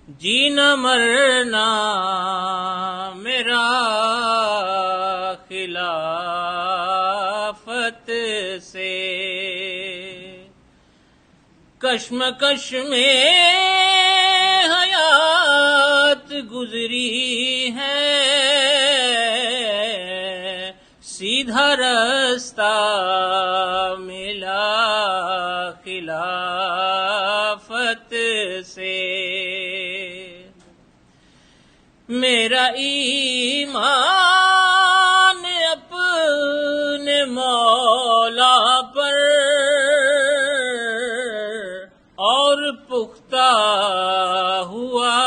جینا مرنا میرا خلافت سے، کشمکش میں حیات گزری ہے، سیدھا رستہ ملا خلافت سے۔ میرا ایمان اپنے مولا پر اور پختہ ہوا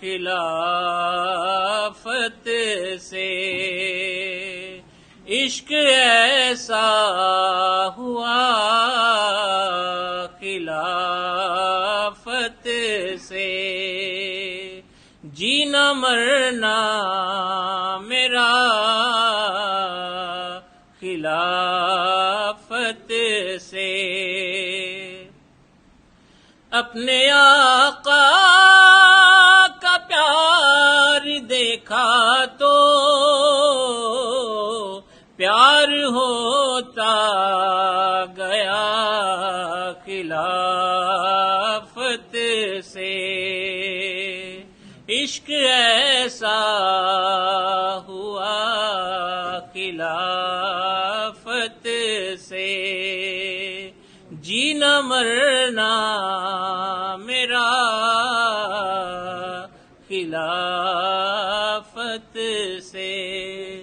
خلافت سے، عشق ایسا ہوا خلافت سے، جینا مرنا میرا خلافت سے۔ اپنے آقا کا پیار دیکھا تو پیار ہوتا گیا خلافت سے، عشق ایسا ہوا خلافت سے، جینا مرنا میرا خلافت سے۔